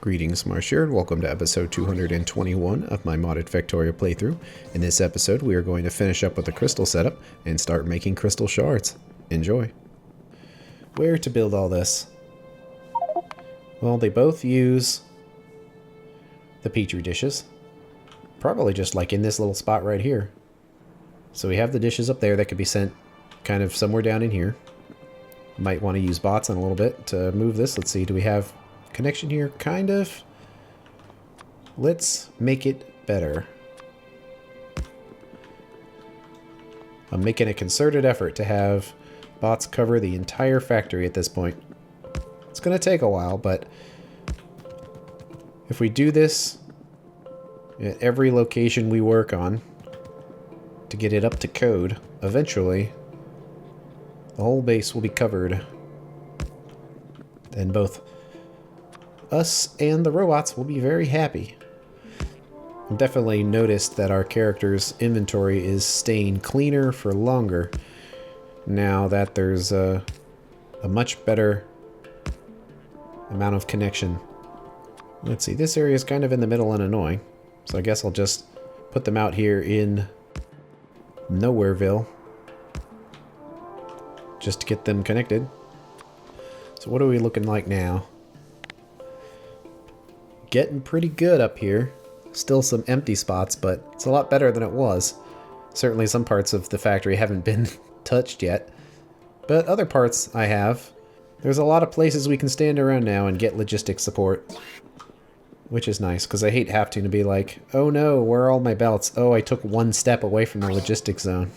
Greetings, Marsh here, and welcome to episode 221 of my modded Factorio playthrough. In this episode, we are going to finish up with the crystal setup and start making crystal shards. Enjoy. Where to build all this? Well, they both use the petri dishes. Probably just like in this little spot right here. So we have the dishes up there that could be sent kind of somewhere down in here. Might want to use bots in a little bit to move this. Let's see, do we have connection here? Kind of. Let's make it better. I'm making a concerted effort to have bots cover the entire factory at this point. It's going to take a while, but if we do this at every location we work on to get it up to code, eventually the whole base will be covered. Then both us and the robots will be very happy. I've definitely noticed that our character's inventory is staying cleaner for longer now that there's a much better amount of connection. Let's see, this area is kind of in the middle and annoying, so I guess I'll just put them out here in Nowhereville just to get them connected. So what are we looking like now? Getting pretty good up here. Still some empty spots, but it's a lot better than it was. Certainly some parts of the factory haven't been touched yet, but other parts I have. There's a lot of places we can stand around now and get logistics support, which is nice, because I hate having to be like, oh no, where are all my belts? Oh, I took one step away from the logistics zone.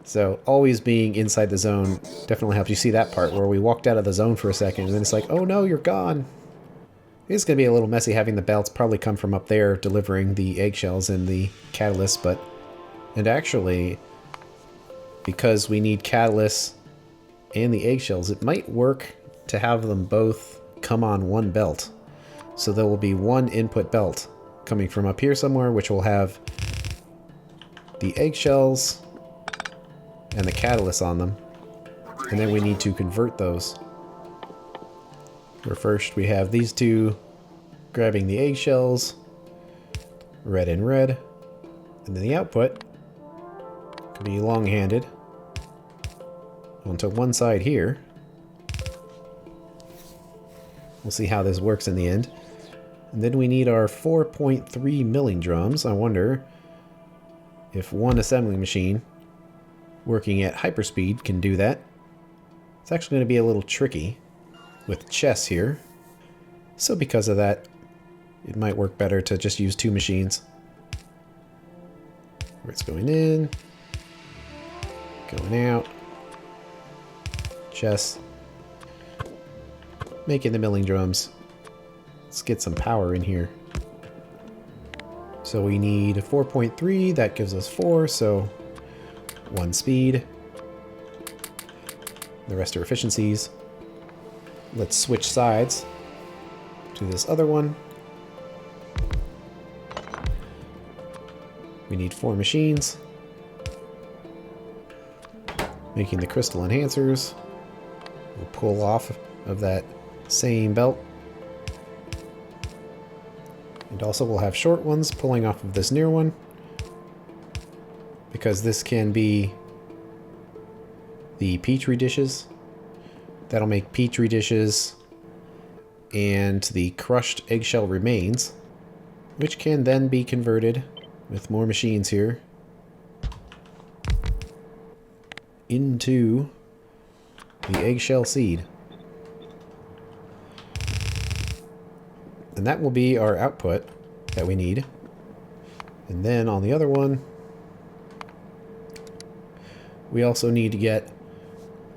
So always being inside the zone definitely helps. You see that part where we walked out of the zone for a second and then it's like, oh no, you're gone. It's going to be a little messy having the belts probably come from up there delivering the eggshells and the catalyst, but... And actually, because we need catalyst and the eggshells, it might work to have them both come on one belt. So there will be one input belt coming from up here somewhere, which will have the eggshells and the catalyst on them. And then we need to convert those. Where first we have these two grabbing the eggshells, red and red, and then the output could be long-handed onto one side here. We'll see how this works in the end. And then we need our 4.3 milling drums. I wonder if one assembly machine working at hyperspeed can do that. It's actually going to be a little tricky with chests here. So because of that, it might work better to just use two machines. Where it's going in, going out, chests, making the milling drums. Let's get some power in here. So we need 4.3, that gives us 4, so 1 speed. The rest are efficiencies. Let's switch sides to this other one. We need 4 machines. Making the crystal enhancers. We'll pull off of that same belt. And also we'll have short ones pulling off of this near one, because this can be the petri dishes. That'll make petri dishes and the crushed eggshell remains, which can then be converted with more machines here into the eggshell seed. And that will be our output that we need. And then on the other one, we also need to get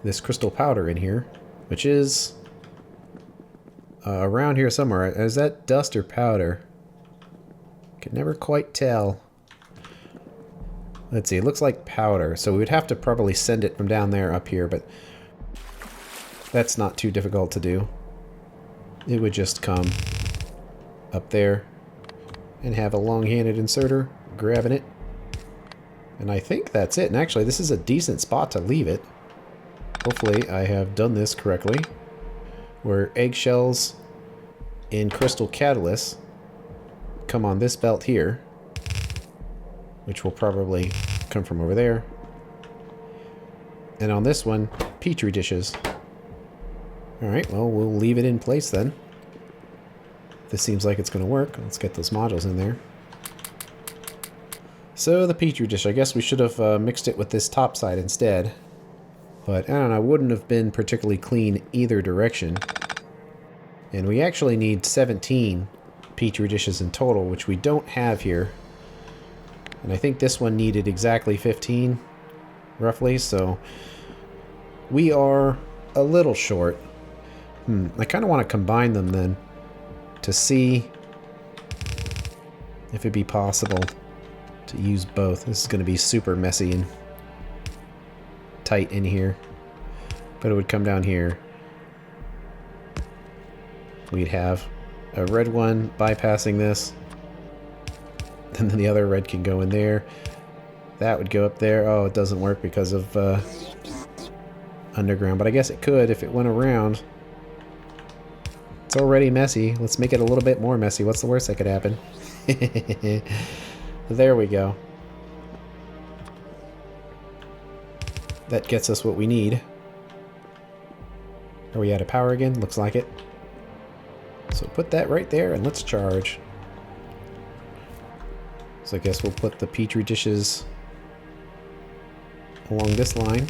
this crystal powder in here, which is around here somewhere. Is that dust or powder? Can never quite tell. Let's see, it looks like powder, so we would have to probably send it from down there up here, but that's not too difficult to do. It would just come up there and have a long-handed inserter grabbing it. And I think that's it. And actually, this is a decent spot to leave it. Hopefully I have done this correctly. Where eggshells in crystal catalyst come on this belt here, which will probably come from over there. And on this one, petri dishes. Alright, well, we'll leave it in place then. This seems like it's going to work. Let's get those modules in there. So the petri dish, I guess we should have mixed it with this top side instead. But I don't know, it wouldn't have been particularly clean either direction. And we actually need 17 petri dishes in total, which we don't have here. And I think this one needed exactly 15, roughly, so we are a little short. I kind of want to combine them then to see if it'd be possible to use both. This is going to be super messy and tight in here, but it would come down here. We'd have a red one bypassing this, and then the other red can go in there. That would go up there. Oh, it doesn't work because of underground, but I guess it could if it went around. It's already messy. Let's make it a little bit more messy. What's the worst that could happen? There we go. That gets us what we need. Are we out of power again? Looks like it. So put that right there and let's charge. So I guess we'll put the petri dishes along this line.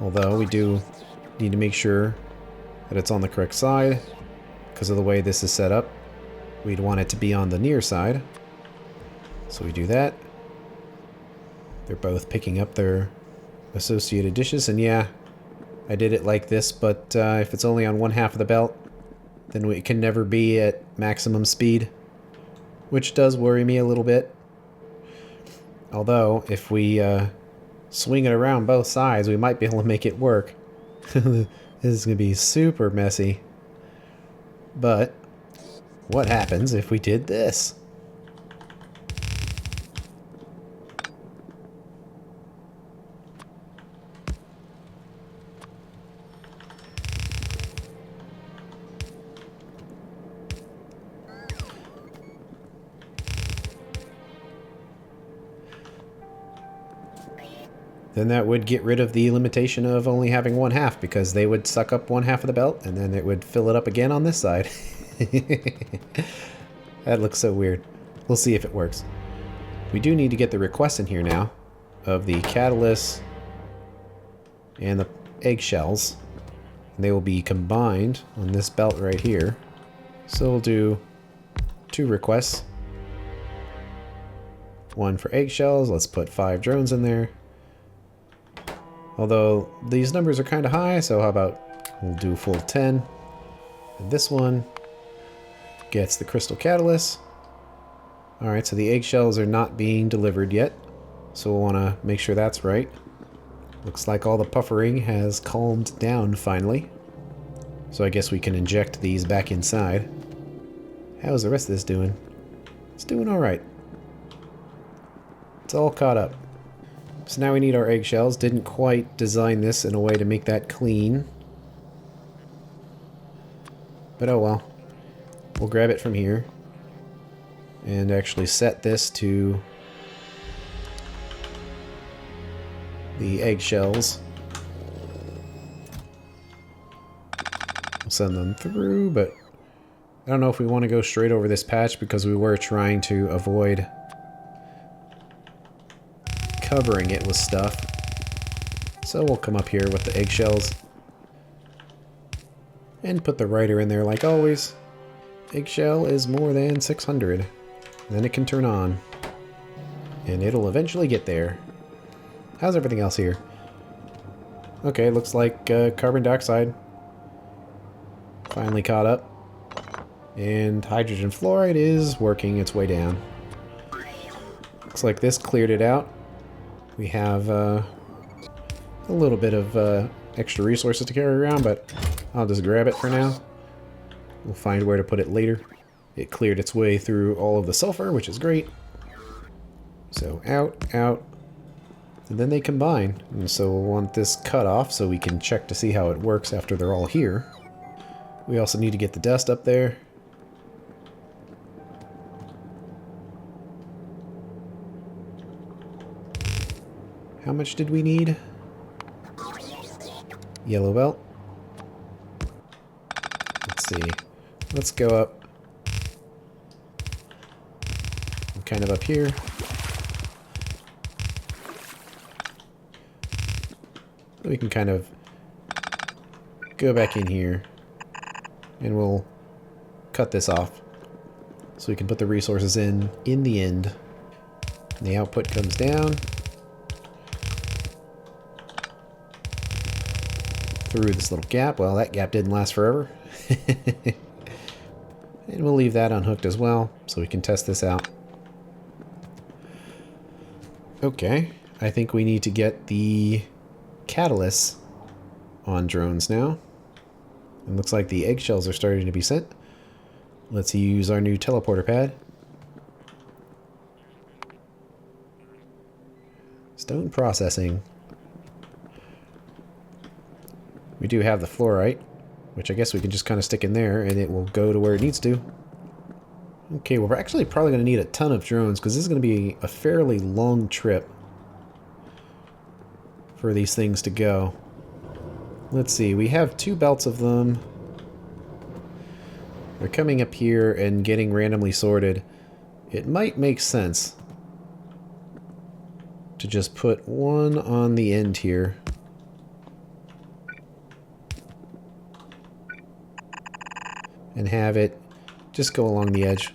Although we do need to make sure that it's on the correct side because of the way this is set up. We'd want it to be on the near side. So we do that. They're both picking up their associated dishes, and yeah, I did it like this, but if it's only on one half of the belt, then it can never be at maximum speed, which does worry me a little bit. Although, if we swing it around both sides, we might be able to make it work. This is going to be super messy. But what happens if we did this? Then that would get rid of the limitation of only having one half, because they would suck up one half of the belt and then it would fill it up again on this side. That looks so weird. We'll see if it works. We do need to get the request in here now of the catalyst and the eggshells. They will be combined on this belt right here. So we'll do 2 requests. One for eggshells. Let's put 5 drones in there. Although these numbers are kind of high, so how about we'll do full 10. And this one gets the crystal catalyst. Alright, so the eggshells are not being delivered yet, so we'll want to make sure that's right. Looks like all the puffering has calmed down finally. So I guess we can inject these back inside. How's the rest of this doing? It's doing alright. It's all caught up. So now we need our eggshells. Didn't quite design this in a way to make that clean. But oh well. We'll grab it from here. And actually set this to the eggshells. We'll send them through, but I don't know if we want to go straight over this patch because we were trying to avoid covering it with stuff. So we'll come up here with the eggshells and put the writer in there like always. Eggshell is more than 600. Then it can turn on. And it'll eventually get there. How's everything else here? Okay, looks like carbon dioxide finally caught up. And hydrogen fluoride is working its way down. Looks like this cleared it out. We have a little bit of extra resources to carry around, but I'll just grab it for now. We'll find where to put it later. It cleared its way through all of the sulfur, which is great. So out, out, And then they combine. And so we'll want this cut off so we can check to see how it works after they're all here. We also need to get the dust up there. How much did we need? Yellow belt. Let's see. Let's go up. Kind of up here. We can kind of go back in here and we'll cut this off so we can put the resources in the end. And the output comes down through this little gap. Well, that gap didn't last forever. And we'll leave that unhooked as well so we can test this out. Okay, I think we need to get the catalysts on drones now. It looks like the eggshells are starting to be sent. Let's use our new teleporter pad. Stone processing. We do have the fluorite, which I guess we can just kind of stick in there and it will go to where it needs to. Okay, well, we're actually probably going to need a ton of drones because this is going to be a fairly long trip for these things to go. Let's see, we have 2 belts of them. They're coming up here and getting randomly sorted. It might make sense to just put one on the end here. And have it just go along the edge.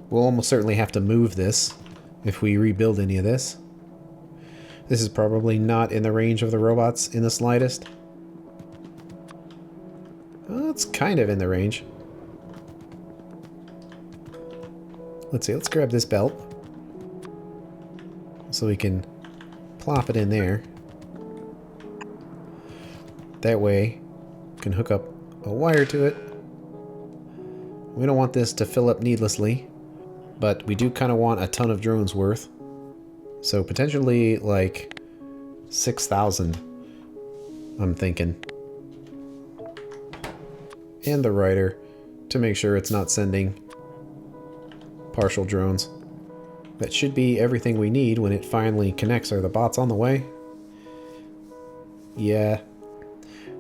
We'll almost certainly have to move this if we rebuild any of this. This is probably not in the range of the robots in the slightest. Well, it's kind of in the range. Let's see, let's grab this belt so we can plop it in there. That way, we can hook up a wire to it. We don't want this to fill up needlessly, but we do kind of want a ton of drones worth. So potentially like 6,000, I'm thinking. And the writer to make sure it's not sending partial drones. That should be everything we need when it finally connects. Are the bots on the way? Yeah.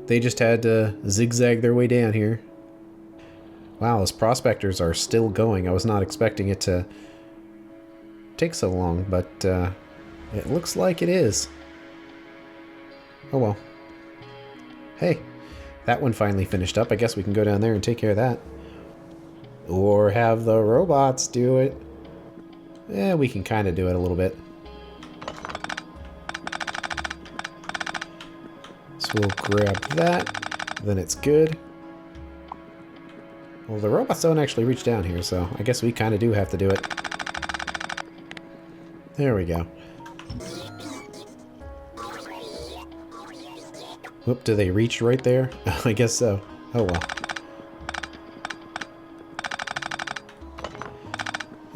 They just had to zigzag their way down here. Wow, those prospectors are still going. I was not expecting it to take so long, but it looks like it is. Oh well. Hey, that one finally finished up. I guess we can go down there and take care of that. Or have the robots do it. Yeah, we can kind of do it a little bit. So we'll grab that. Then it's good. Well, the robots don't actually reach down here, so I guess we kind of do have to do it. There we go. Whoop, do they reach right there? I guess so. Oh well.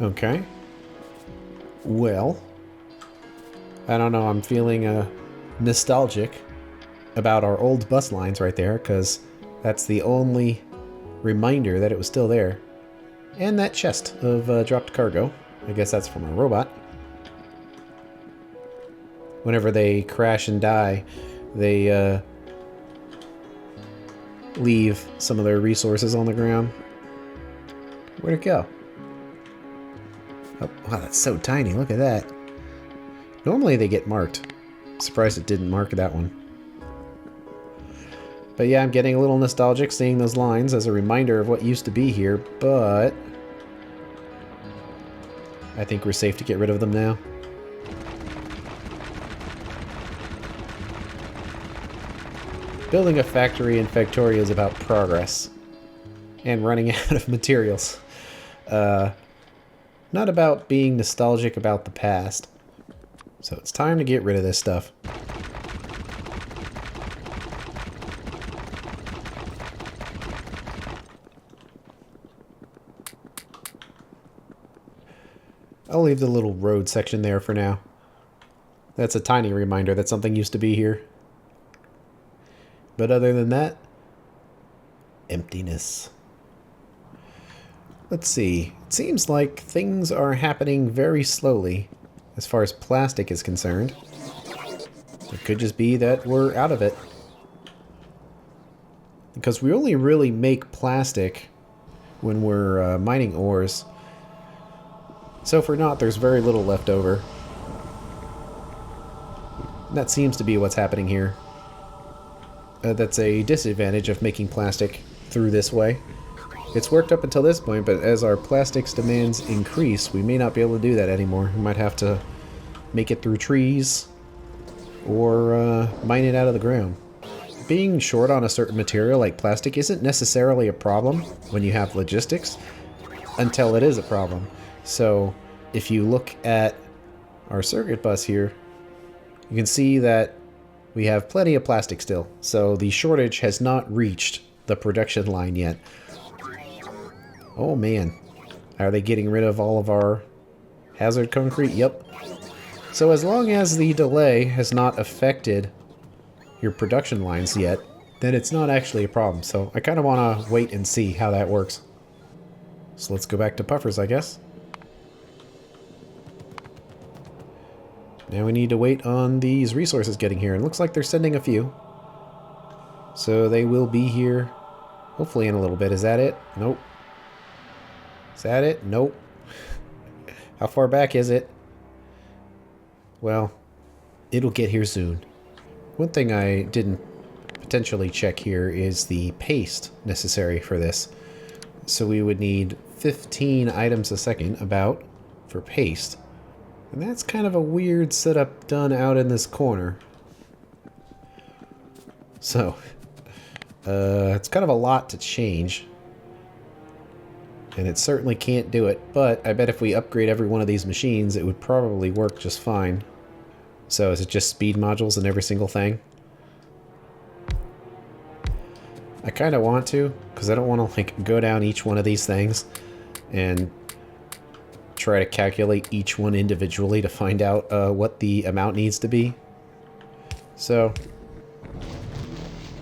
Okay. Well, I don't know, I'm feeling nostalgic about our old bus lines right there, because that's the only reminder that it was still there. And that chest of dropped cargo. I guess that's from a robot. Whenever they crash and die, they leave some of their resources on the ground. Where'd it go? Oh, wow, that's so tiny. Look at that. Normally they get marked. Surprised it didn't mark that one. But yeah, I'm getting a little nostalgic seeing those lines as a reminder of what used to be here, but I think we're safe to get rid of them now. Building a factory in Factorio is about progress and running out of materials. Not about being nostalgic about the past. So it's time to get rid of this stuff. I'll leave the little road section there for now. That's a tiny reminder that something used to be here. But other than that, emptiness. Let's see. It seems like things are happening very slowly as far as plastic is concerned. It could just be that we're out of it. Because we only really make plastic when we're mining ores. So if we're not, there's very little left over. That seems to be what's happening here. That's a disadvantage of making plastic through this way. It's worked up until this point, but as our plastics demands increase, we may not be able to do that anymore. We might have to make it through trees or mine it out of the ground. Being short on a certain material like plastic isn't necessarily a problem when you have logistics until it is a problem. So if you look at our circuit bus here, you can see that we have plenty of plastic still. So the shortage has not reached the production line yet. Oh man, are they getting rid of all of our hazard concrete? Yep. So as long as the delay has not affected your production lines yet, then it's not actually a problem. So I kind of want to wait and see how that works. So let's go back to puffers, I guess. Now we need to wait on these resources getting here. It looks like they're sending a few. So they will be here hopefully in a little bit. Is that it? Nope. Is that it? Nope. How far back is it? Well, it'll get here soon. One thing I didn't potentially check here is the paste necessary for this. So we would need 15 items a second, about, for paste. And that's kind of a weird setup done out in this corner. So, it's kind of a lot to change. And it certainly can't do it, but I bet if we upgrade every one of these machines, it would probably work just fine. So is it just speed modules in every single thing? I kind of want to, because I don't want to like go down each one of these things and try to calculate each one individually to find out what the amount needs to be. So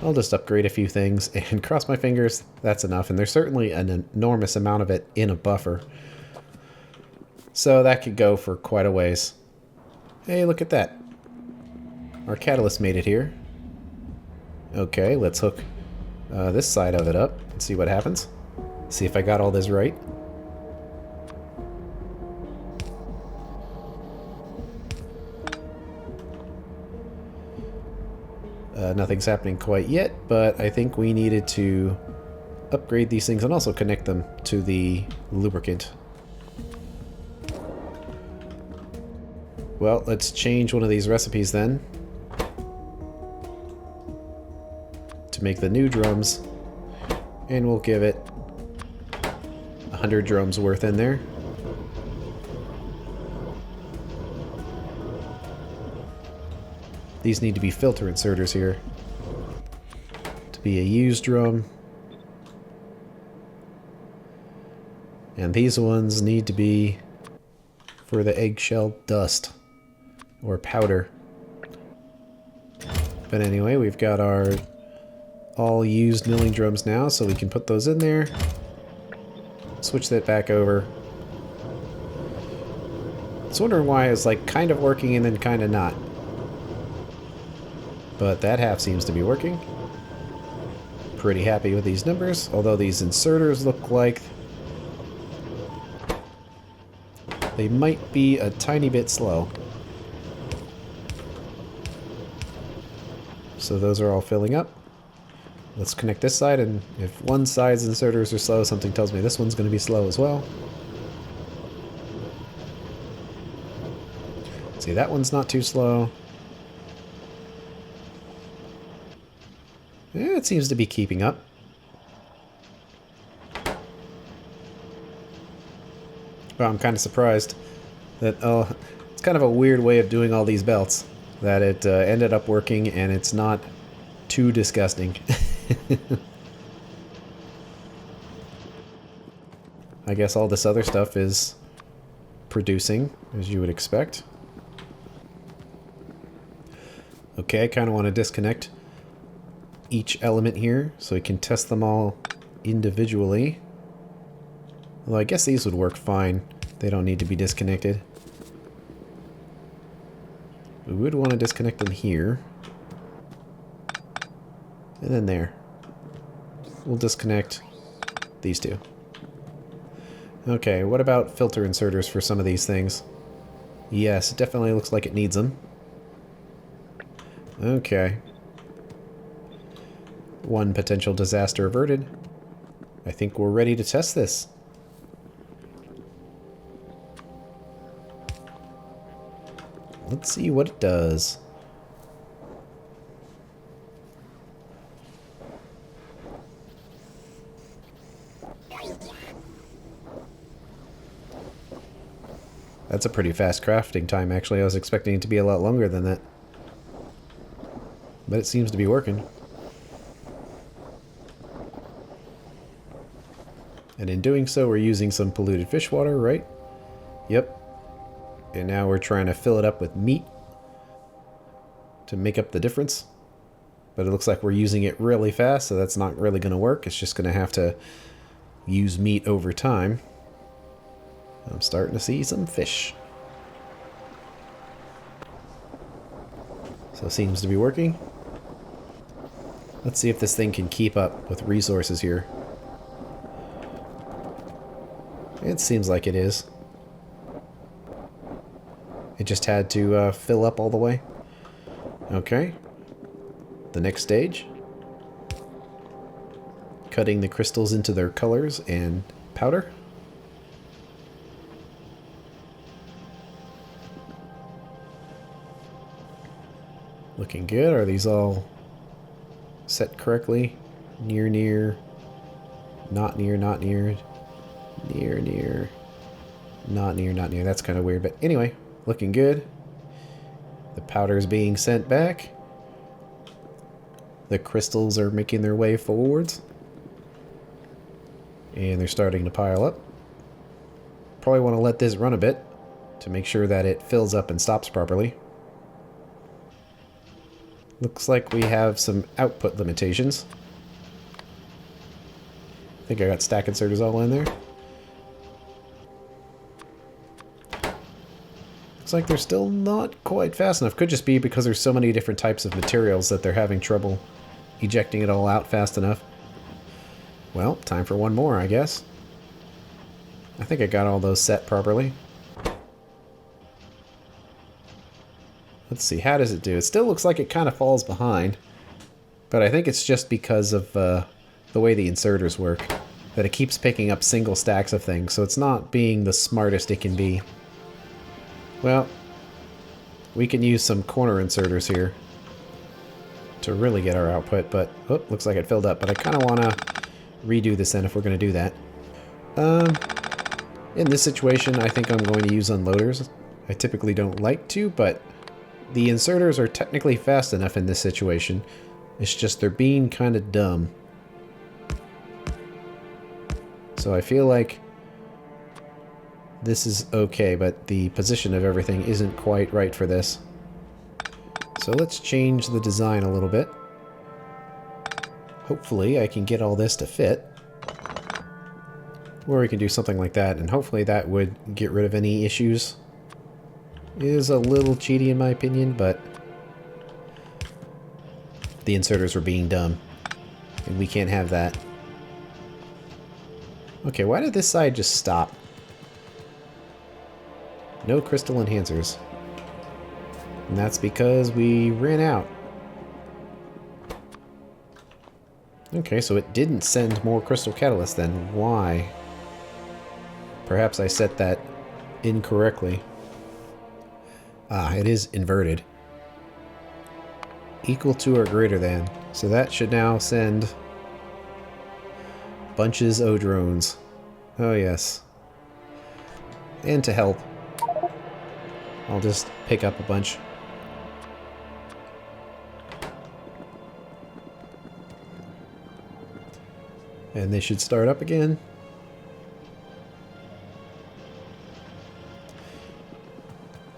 I'll just upgrade a few things and cross my fingers that's enough. And there's certainly an enormous amount of it in a buffer. So that could go for quite a ways. Hey, look at that. Our catalyst made it here. Okay, let's hook this side of it up and see what happens. See if I got all this right. Nothing's happening quite yet, but I think we needed to upgrade these things and also connect them to the lubricant. Well, let's change one of these recipes then to make the new drums, and we'll give it 100 drums worth in there. These need to be filter inserters here. To be a used drum. And these ones need to be for the eggshell dust or powder. But anyway, we've got our all used milling drums now, so we can put those in there. Switch that back over. I was wondering why it was like kind of working and then kind of not. But that half seems to be working. Pretty happy with these numbers, although these inserters look like they might be a tiny bit slow. So those are all filling up. Let's connect this side, and if one side's inserters are slow, something tells me this one's going to be slow as well. See, that one's not too slow. Yeah, it seems to be keeping up. Well, I'm kind of surprised that, oh, it's kind of a weird way of doing all these belts, that it ended up working and it's not too disgusting. I guess all this other stuff is producing, as you would expect. Okay, I kind of want to disconnect each element here so we can test them all individually. Although I guess these would work fine. They don't need to be disconnected. We would want to disconnect them here. And then there. We'll disconnect these two. Okay, what about filter inserters for some of these things? Yes, it definitely looks like it needs them. Okay. One potential disaster averted. I think we're ready to test this. Let's see what it does. That's a pretty fast crafting time, actually. I was expecting it to be a lot longer than that. But it seems to be working. And in doing so, we're using some polluted fish water, right? Yep. And now we're trying to fill it up with meat to make up the difference. But it looks like we're using it really fast, so that's not really going to work. It's just going to have to use meat over time. I'm starting to see some fish. So it seems to be working. Let's see if this thing can keep up with resources here. It seems like it is. It just had to fill up all the way. Okay. The next stage. Cutting the crystals into their colors and powder. Looking good. Are these all set correctly? Near, near. Not near, not near. Near, near. Not near, not near. That's kind of weird. But anyway, looking good. The powder is being sent back. The crystals are making their way forwards. And they're starting to pile up. Probably want to let this run a bit to make sure that it fills up and stops properly. Looks like we have some output limitations. I think I got stack inserters all in there. Looks like they're still not quite fast enough. Could just be because there's so many different types of materials that they're having trouble ejecting it all out fast enough. Well, time for one more, I guess. I think I got all those set properly. Let's see, how does it do? It still looks like it kind of falls behind, but I think it's just because of the way the inserters work, that it keeps picking up single stacks of things, so it's not being the smartest it can be. Well, we can use some corner inserters here to really get our output, but oh, looks like it filled up, but I kind of want to redo this then if we're going to do that. In this situation, I think I'm going to use unloaders. I typically don't like to, but the inserters are technically fast enough in this situation. It's just they're being kind of dumb. So I feel like this is okay, but the position of everything isn't quite right for this. So let's change the design a little bit. Hopefully I can get all this to fit. Or we can do something like that, and hopefully that would get rid of any issues. It is a little cheaty in my opinion, but the inserters were being dumb, and we can't have that. Okay, why did this side just stop? No crystal enhancers. And that's because we ran out. Okay, so it didn't send more crystal catalyst then. Why? Perhaps I set that incorrectly. Ah, it is inverted. Equal to or greater than. So that should now send bunches of drones. Oh yes. And to help, I'll just pick up a bunch. And they should start up again.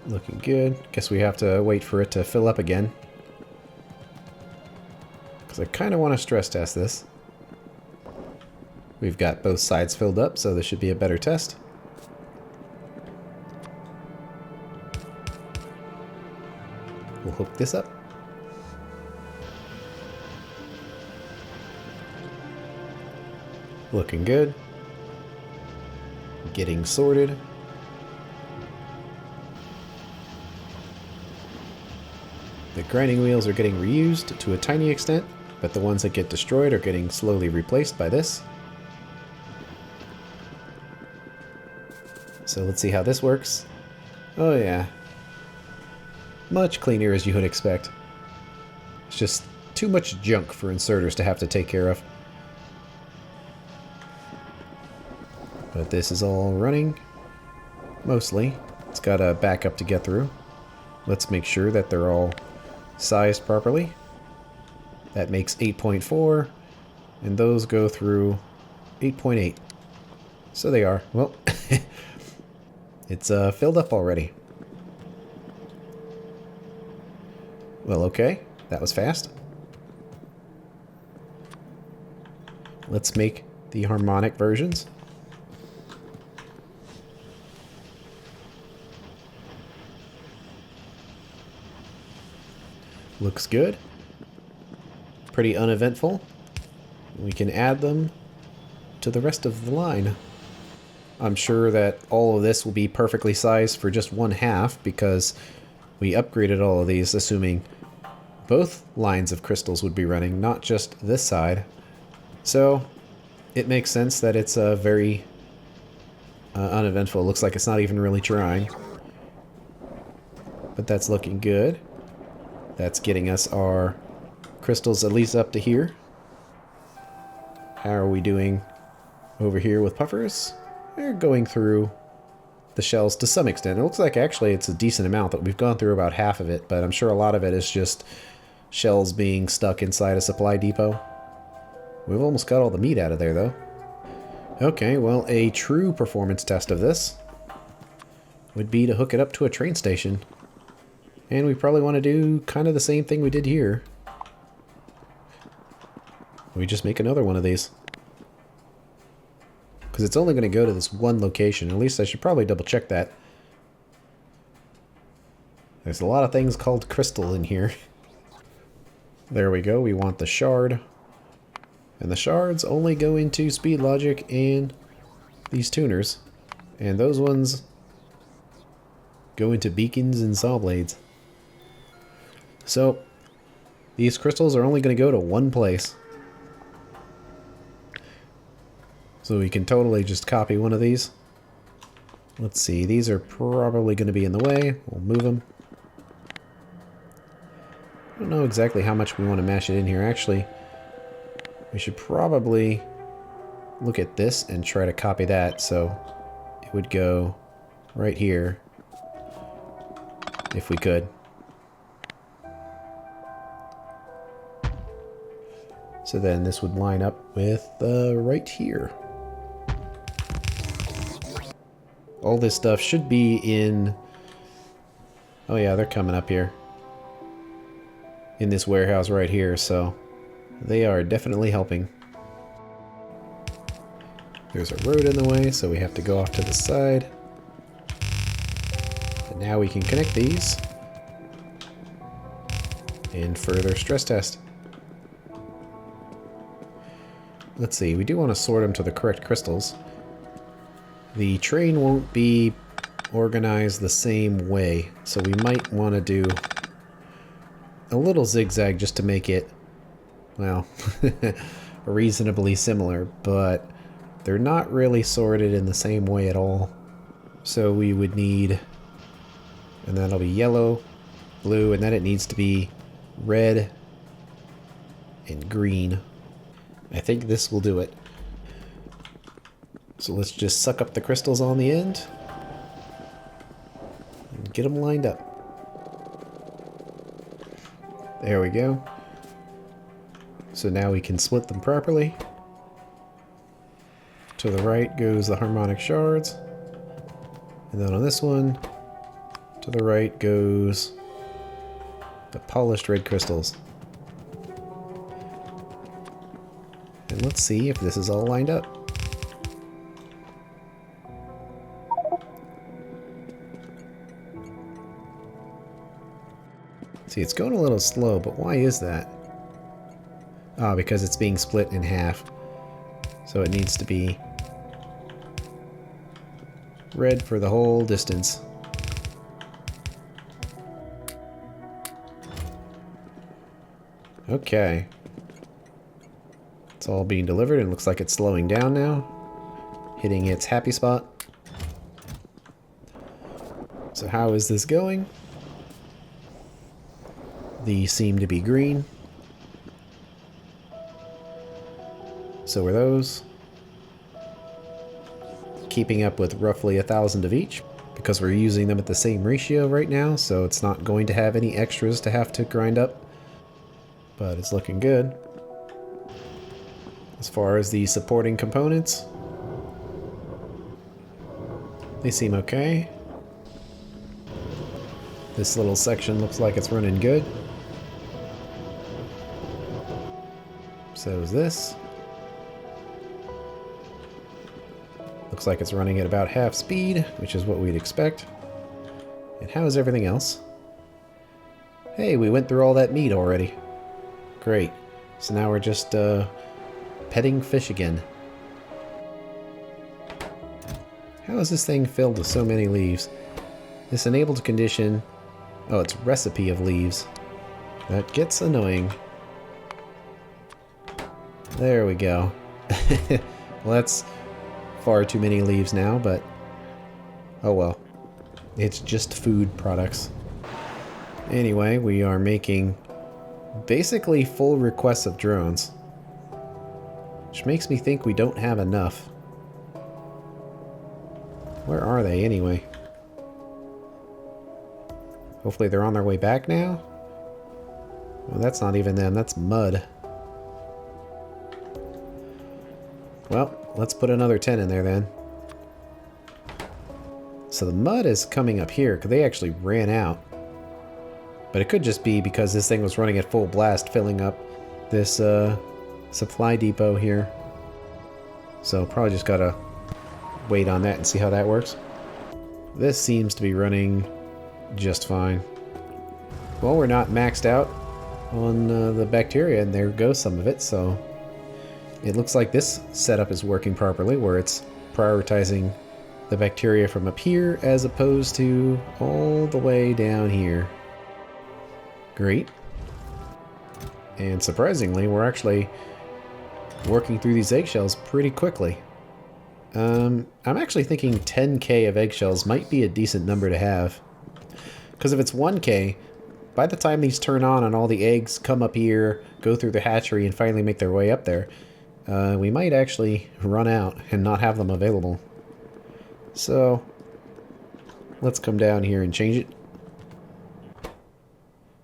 Looking good. Guess we have to wait for it to fill up again. So I kind of want to stress test this. We've got both sides filled up, so this should be a better test. We'll hook this up. Looking good. Getting sorted. The grinding wheels are getting reused to a tiny extent, but the ones that get destroyed are getting slowly replaced by this. So let's see how this works. Oh yeah. Much cleaner as you would expect. It's just too much junk for inserters to have to take care of. But this is all running. Mostly. It's got a backup to get through. Let's make sure that they're all sized properly. That makes 8.4. And those go through 8.8. So they are. Well, it's filled up already. Well, okay. That was fast. Let's make the harmonic versions. Looks good. Pretty uneventful. We can add them to the rest of the line. I'm sure that all of this will be perfectly sized for just 1/2 because we upgraded all of these assuming both lines of crystals would be running, not just this side. So it makes sense that it's very uneventful. It looks like it's not even really trying. But that's looking good. That's getting us our crystals at least up to here. How are we doing over here with puffers? They're going through the shells to some extent. It looks like actually it's a decent amount, that we've gone through about half of it, but I'm sure a lot of it is just shells being stuck inside a supply depot. We've almost got all the meat out of there though. Okay, well, a true performance test of this would be to hook it up to a train station. And we probably want to do kind of the same thing we did here. We just make another one of these. Because it's only going to go to this one location. At least I should probably double check that. There's a lot of things called crystal in here. There we go. We want the shard. And the shards only go into speed logic and these tuners. And those ones go into beacons and saw blades. So these crystals are only going to go to one place. So we can totally just copy one of these. Let's see, these are probably going to be in the way. We'll move them. I don't know exactly how much we want to mash it in here. Actually, we should probably look at this and try to copy that. So it would go right here if we could. So then this would line up with right here. All this stuff should be in... Oh yeah, they're coming up here. In this warehouse right here, so they are definitely helping. There's a road in the way, so we have to go off to the side. And now we can connect these. And further stress test. Let's see, we do want to sort them to the correct crystals. The train won't be organized the same way, so we might want to do a little zigzag just to make it, well, reasonably similar, but they're not really sorted in the same way at all. So we would need, and that'll be yellow, blue, and then it needs to be red and green. I think this will do it. So let's just suck up the crystals on the end and get them lined up. There we go. So now we can split them properly. To the right goes the harmonic shards. And then on this one, to the right goes the polished red crystals. And let's see if this is all lined up. See, it's going a little slow, but why is that? Ah, because it's being split in half. So it needs to be red for the whole distance. Okay. It's all being delivered and looks like it's slowing down now. Hitting its happy spot. So how is this going? These seem to be green. So are those. Keeping up with roughly 1,000 of each, because we're using them at the same ratio right now, so it's not going to have any extras to have to grind up. But it's looking good. As far as the supporting components, they seem okay. This little section looks like it's running good. So is this. Looks like it's running at about half speed, which is what we'd expect. And how is everything else? Hey, we went through all that meat already. Great. So now we're just petting fish again. How is this thing filled with so many leaves? This enabled condition... Oh, it's recipe of leaves. That gets annoying. There we go. Well, that's far too many leaves now, but... Oh well. It's just food products. Anyway, we are making basically full requests of drones. Which makes me think we don't have enough. Where are they anyway? Hopefully they're on their way back now. Well, that's not even them, that's mud. Well, let's put another 10 in there then. So the mud is coming up here, because they actually ran out. But it could just be because this thing was running at full blast, filling up this supply depot here. So probably just gotta wait on that and see how that works. This seems to be running just fine. Well, we're not maxed out on the bacteria, and there goes some of it, so it looks like this setup is working properly, where it's prioritizing the bacteria from up here as opposed to all the way down here. Great. And surprisingly, we're actually working through these eggshells pretty quickly. I'm actually thinking 10k of eggshells might be a decent number to have. Because if it's 1k, by the time these turn on and all the eggs come up here, go through the hatchery, and finally make their way up there, we might actually run out and not have them available. So, let's come down here and change it.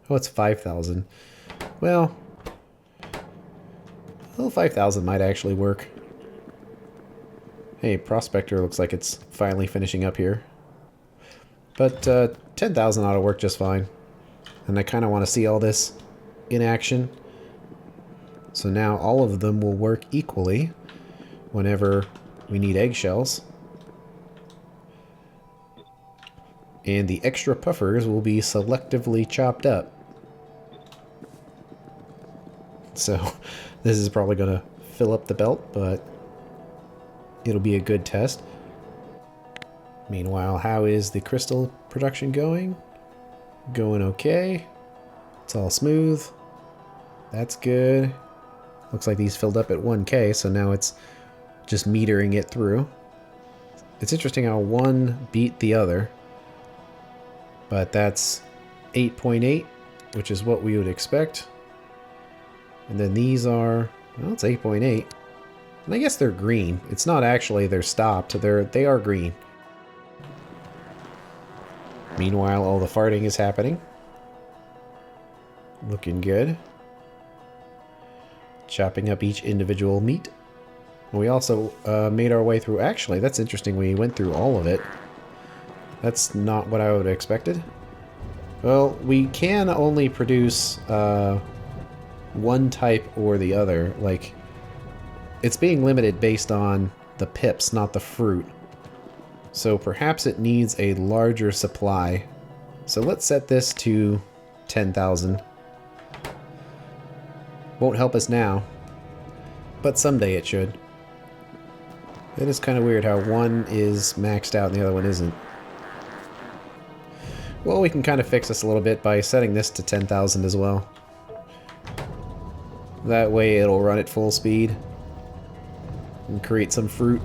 Oh, it's 5,000. Well, 5,000 might actually work. Hey, Prospector looks like it's finally finishing up here. But 10,000 ought to work just fine. And I kind of want to see all this in action. So now all of them will work equally whenever we need eggshells. And the extra puffers will be selectively chopped up. So this is probably going to fill up the belt, but it'll be a good test. Meanwhile, how is the crystal production going? Going okay. It's all smooth. That's good. Looks like these filled up at 1k, so now it's just metering it through. It's interesting how one beat the other. But that's 8.8, which is what we would expect. And then these are, well, it's 8.8. And I guess they're green. It's not actually they're stopped. They are green. Meanwhile, all the farting is happening. Looking good. Chopping up each individual meat. And we also made our way through... Actually, that's interesting. We went through all of it. That's not what I would have expected. Well, we can only produce one type or the other. Like, it's being limited based on the pips, not the fruit. So perhaps it needs a larger supply. So let's set this to 10,000. Won't help us now, but someday it should. It is kind of weird how one is maxed out and the other one isn't. Well, we can kind of fix this a little bit by setting this to 10,000 as well. That way it'll run at full speed and create some fruit.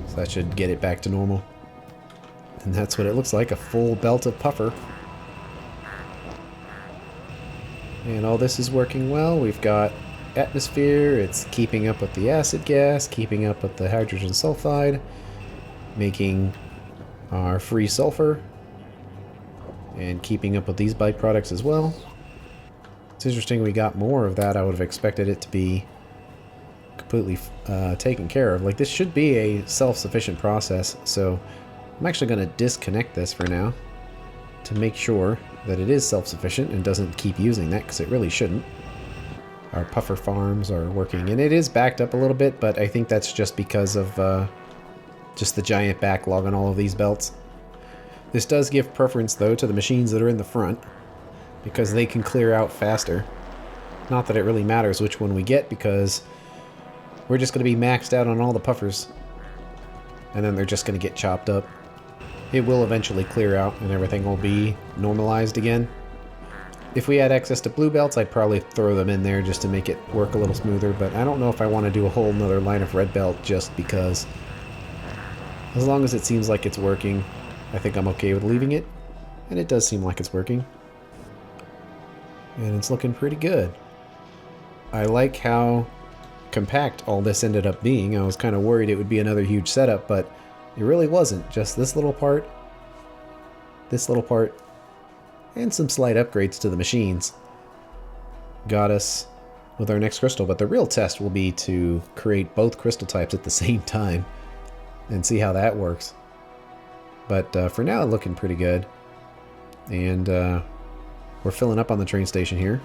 So that should get it back to normal. And that's what it looks like, a full belt of puffer. And all this is working well. We've got atmosphere, it's keeping up with the acid gas, keeping up with the hydrogen sulfide, making our free sulfur, and keeping up with these byproducts as well. It's interesting we got more of that. I would have expected it to be completely taken care of. Like, this should be a self-sufficient process, so I'm actually going to disconnect this for now to make sure that it is self-sufficient and doesn't keep using that, because it really shouldn't. Our puffer farms are working, and it is backed up a little bit, but I think that's just because of just the giant backlog on all of these belts. This does give preference, though, to the machines that are in the front, because they can clear out faster. Not that it really matters which one we get, because we're just going to be maxed out on all the puffers, and then they're just going to get chopped up. It will eventually clear out, and everything will be normalized again. If we had access to blue belts, I'd probably throw them in there just to make it work a little smoother, but I don't know if I want to do a whole nother line of red belt just because. As long as it seems like it's working, I think I'm okay with leaving it, and it does seem like it's working. And it's looking pretty good. I like how compact all this ended up being. I was kind of worried it would be another huge setup, but it really wasn't. Just this little part, and some slight upgrades to the machines got us with our next crystal. But the real test will be to create both crystal types at the same time and see how that works. But for now, looking pretty good. And we're filling up on the train station here.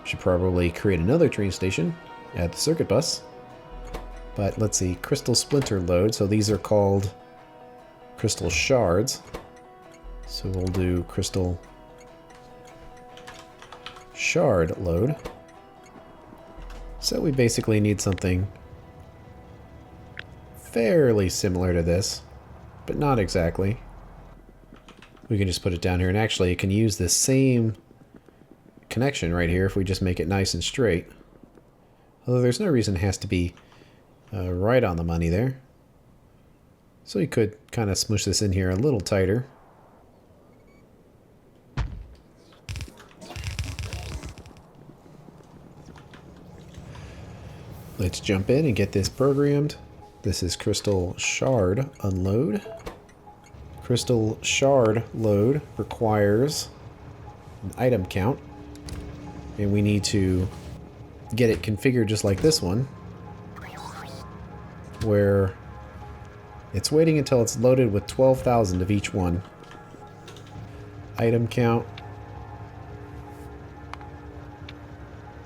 Should probably create another train station at the circuit bus. But let's see, crystal splinter load. So these are called crystal shards. So we'll do crystal shard load. So we basically need something fairly similar to this, but not exactly. We can just put it down here, and actually it can use the same connection right here if we just make it nice and straight. Although there's no reason it has to be right on the money there. So we could kind of smush this in here a little tighter. Let's jump in and get this programmed. This is crystal shard unload. Crystal shard load requires an item count, and we need to get it configured just like this one, where it's waiting until it's loaded with 12,000 of each one. Item count,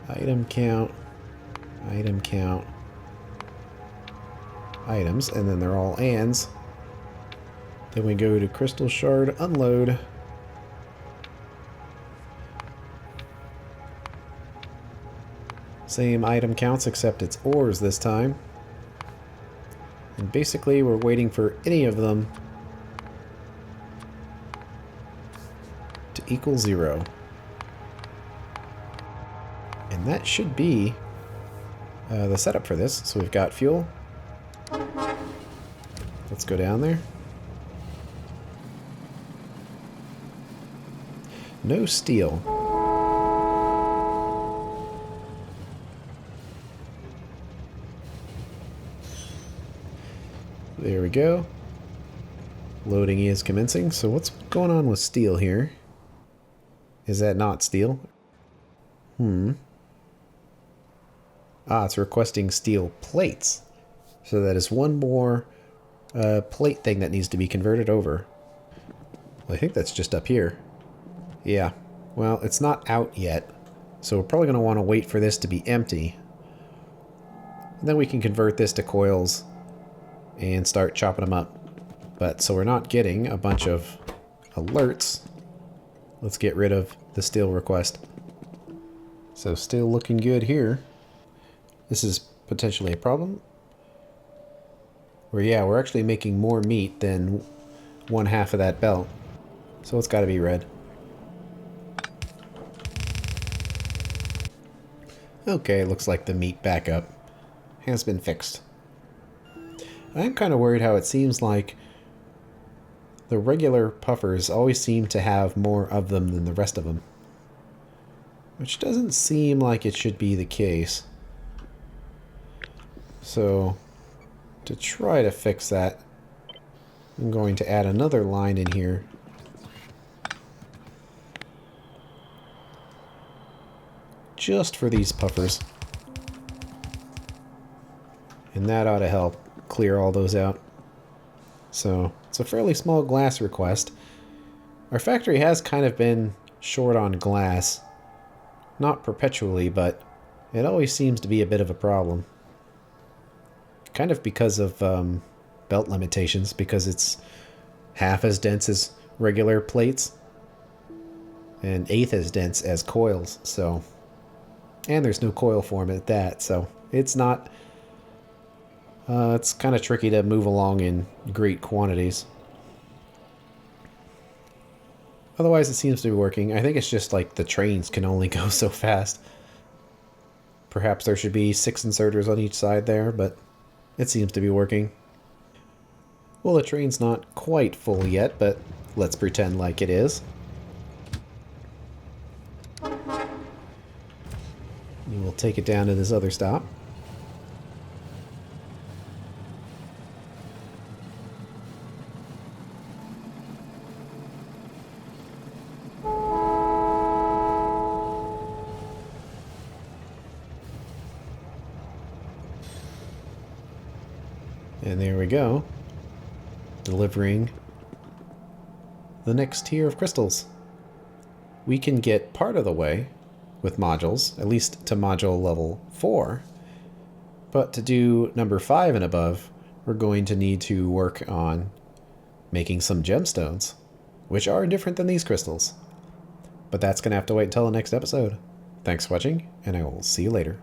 item count, item count, items, and then they're all ands. Then we go to crystal shard unload. Same item counts, except it's ores this time. And basically we're waiting for any of them to equal 0. And that should be the setup for this. So we've got fuel. Let's go down there. No steel. There we go. Loading is commencing. So what's going on with steel here? Is that not steel? Ah, it's requesting steel plates. So that is one more plate thing that needs to be converted over. Well, I think that's just up here. Yeah. Well, it's not out yet. So we're probably going to want to wait for this to be empty. And then we can convert this to coils and start chopping them up. But so we're not getting a bunch of alerts. Let's get rid of the still request. So still looking good here. This is potentially a problem. Where yeah, we're actually making more meat than 1/2 of that belt. So it's got to be red. Okay, looks like the meat backup has been fixed. I'm kind of worried how it seems like the regular puffers always seem to have more of them than the rest of them. Which doesn't seem like it should be the case. So, to try to fix that, I'm going to add another line in here. Just for these puffers. And that ought to help clear all those out. So, it's a fairly small glass request. Our factory has kind of been short on glass. Not perpetually, but it always seems to be a bit of a problem. Kind of because of belt limitations, because it's half as dense as regular plates and 1/8 as dense as coils, so... And there's no coil form at that, so it's not... it's kind of tricky to move along in great quantities. Otherwise, it seems to be working. I think it's just like the trains can only go so fast. Perhaps there should be 6 inserters on each side there, but it seems to be working. Well, the train's not quite full yet, but let's pretend like it is. And we'll take it down to this other stop. And there we go, delivering the next tier of crystals. We can get part of the way with modules, at least to module level 4, but to do number 5 and above, we're going to need to work on making some gemstones, which are different than these crystals. But that's going to have to wait until the next episode. Thanks for watching, and I will see you later.